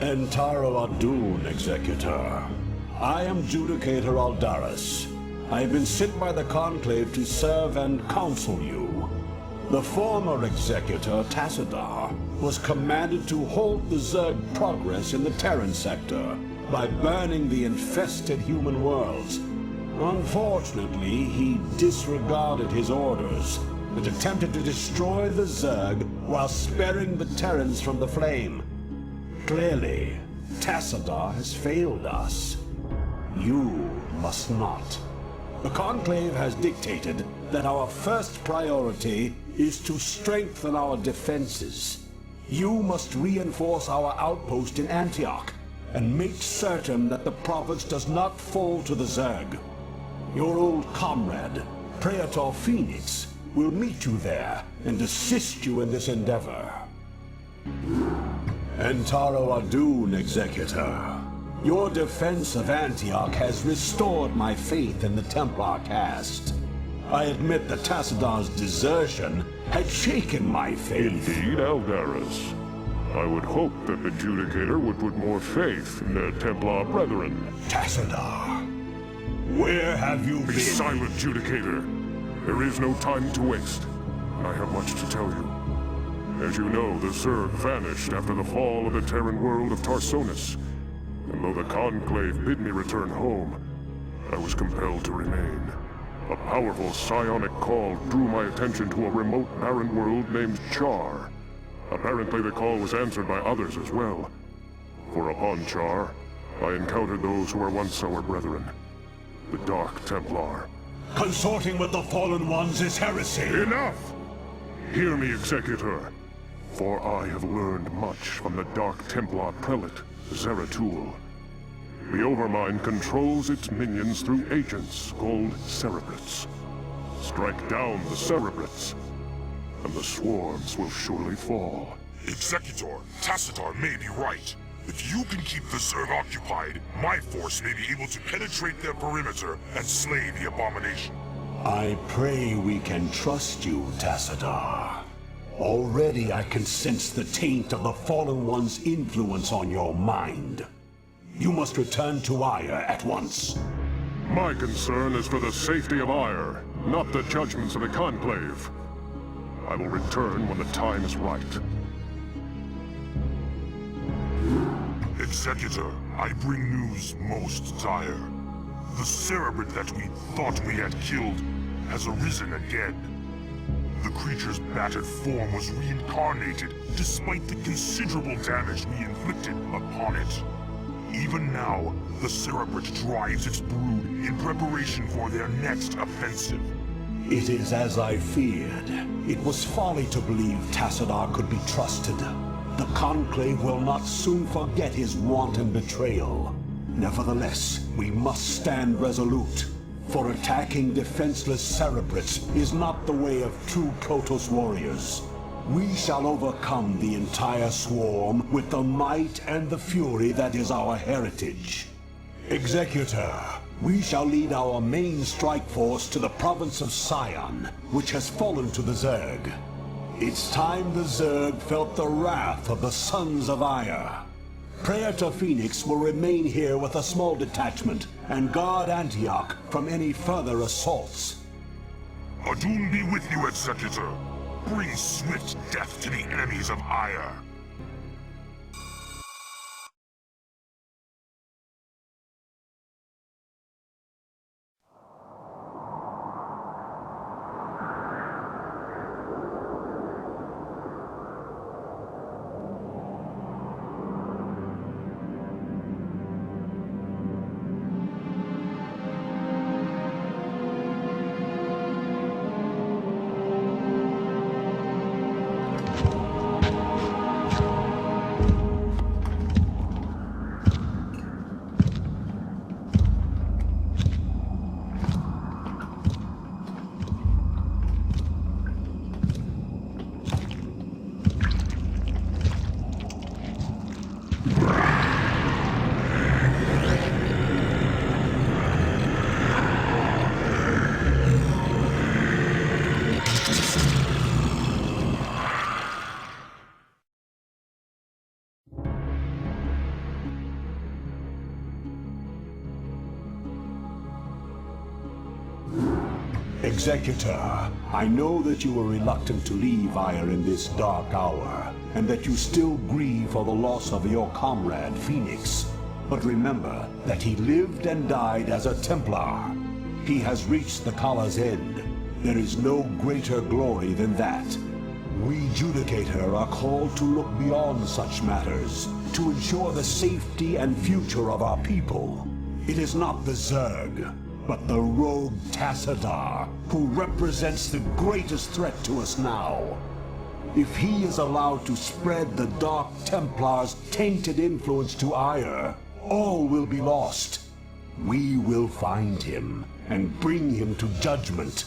Entaro Adun, Executor. I am Judicator Aldaris. I have been sent by the Conclave to serve and counsel you. The former Executor, Tassadar, was commanded to halt the Zerg progress in the Terran sector by burning the infested human worlds. Unfortunately, he disregarded his orders and attempted to destroy the Zerg while sparing the Terrans from the flame. Clearly, Tassadar has failed us. You must not. The Conclave has dictated that our first priority is to strengthen our defenses. You must reinforce our outpost in Antioch and make certain that the province does not fall to the Zerg. Your old comrade, Praetor Phoenix, will meet you there and assist you in this endeavor. Entaro Adun, Executor. Your defense of Antioch has restored my faith in the Templar caste. I admit that Tassadar's desertion had shaken my faith. Indeed, Aldaris. I would hope that the Judicator would put more faith in their Templar brethren. Tassadar, where have you been? Be silent, Judicator. There is no time to waste. I have much to tell you. As you know, the Zerg vanished after the fall of the Terran world of Tarsonis. And though the Conclave bid me return home, I was compelled to remain. A powerful psionic call drew my attention to a remote barren world named Char. Apparently the call was answered by others as well. For upon Char, I encountered those who were once our brethren, the Dark Templar. Consorting with the Fallen Ones is heresy! Enough! Hear me, Executor, for I have learned much from the Dark Templar Prelate, Zeratul. The Overmind controls its minions through agents called Cerebrates. Strike down the Cerebrates, and the swarms will surely fall. Executor, Tassadar may be right. If you can keep the Zerg occupied, my force may be able to penetrate their perimeter and slay the abomination. I pray we can trust you, Tassadar. Already I can sense the taint of the Fallen One's influence on your mind. You must return to Ire at once. My concern is for the safety of Ire, not the judgments of the Conclave. I will return when the time is right. Executor, I bring news most dire. The Cerebrate that we thought we had killed has arisen again. The creature's battered form was reincarnated despite the considerable damage we inflicted upon it. Even now, the Cerebrate drives its brood in preparation for their next offensive. It is as I feared. It was folly to believe Tassadar could be trusted. The Conclave will not soon forget his wanton betrayal. Nevertheless, we must stand resolute. For attacking defenseless Cerebrates is not the way of true Protoss warriors. We shall overcome the entire swarm with the might and the fury that is our heritage. Executor, we shall lead our main strike force to the province of Sion, which has fallen to the Zerg. It's time the Zerg felt the wrath of the Sons of Ire. Praetor Phoenix will remain here with a small detachment and guard Antioch from any further assaults. Adun be with you, Executor. Bring swift death to the enemies of Ire. Executor, I know that you were reluctant to leave Ire in this dark hour, and that you still grieve for the loss of your comrade, Phoenix. But remember that he lived and died as a Templar. He has reached the Kala's end. There is no greater glory than that. We Judicator are called to look beyond such matters, to ensure the safety and future of our people. It is not the Zerg, but the rogue Tassadar, who represents the greatest threat to us now. If he is allowed to spread the Dark Templar's tainted influence to Ire, all will be lost. We will find him and bring him to judgment.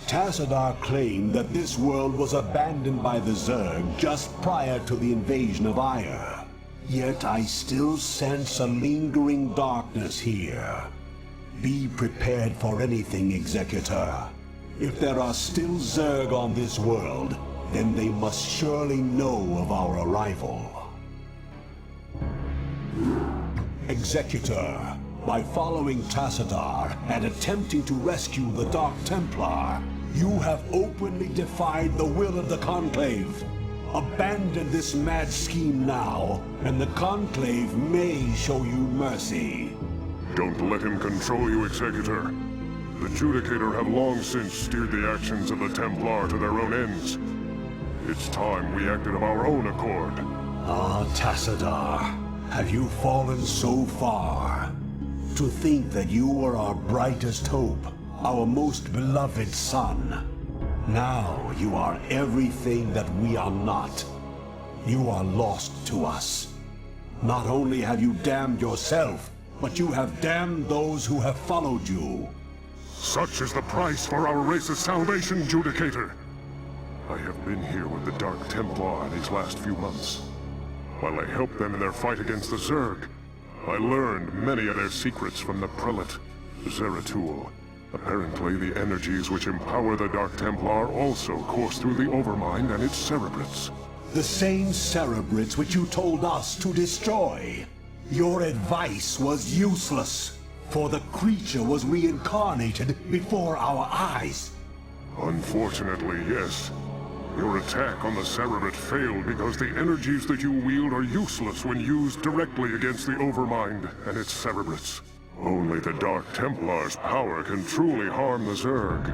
Tassadar claimed that this world was abandoned by the Zerg just prior to the invasion of Ire. Yet I still sense a lingering darkness here. Be prepared for anything, Executor. If there are still Zerg on this world, then they must surely know of our arrival. Executor, by following Tassadar and attempting to rescue the Dark Templar, you have openly defied the will of the Conclave. Abandon this mad scheme now, and the Conclave may show you mercy. Don't let him control you, Executor. The Judicator have long since steered the actions of the Templar to their own ends. It's time we acted of our own accord. Ah, Tassadar, have you fallen so far? To think that you were our brightest hope, our most beloved son. Now you are everything that we are not. You are lost to us. Not only have you damned yourself, but you have damned those who have followed you. Such is the price for our race's salvation, Judicator. I have been here with the Dark Templar these last few months. While I helped them in their fight against the Zerg, I learned many of their secrets from the Prelate, Zeratul. Apparently, the energies which empower the Dark Templar also course through the Overmind and its cerebrates. The same cerebrates which you told us to destroy. Your advice was useless, for the creature was reincarnated before our eyes. Unfortunately, yes. Your attack on the Cerebrate failed because the energies that you wield are useless when used directly against the Overmind and its Cerebrates. Only the Dark Templar's power can truly harm the Zerg.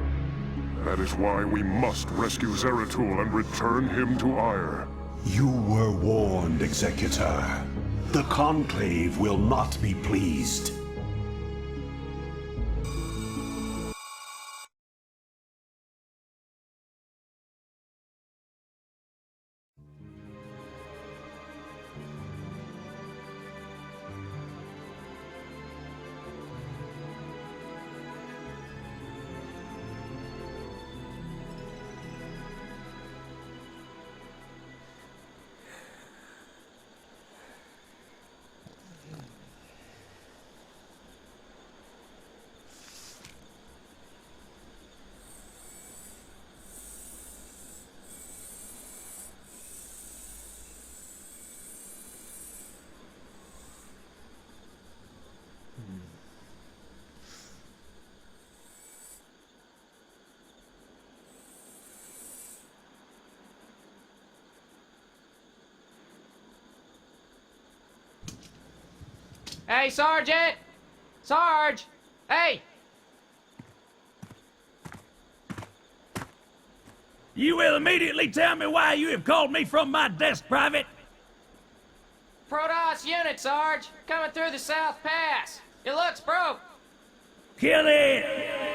That is why we must rescue Zeratul and return him to Ire. You were warned, Executor. The Conclave will not be pleased. Hey, Sergeant! Sarge! Hey! You will immediately tell me why you have called me from my desk, Private. Protoss unit, Sarge! Coming through the South Pass! It looks broke! Kill it!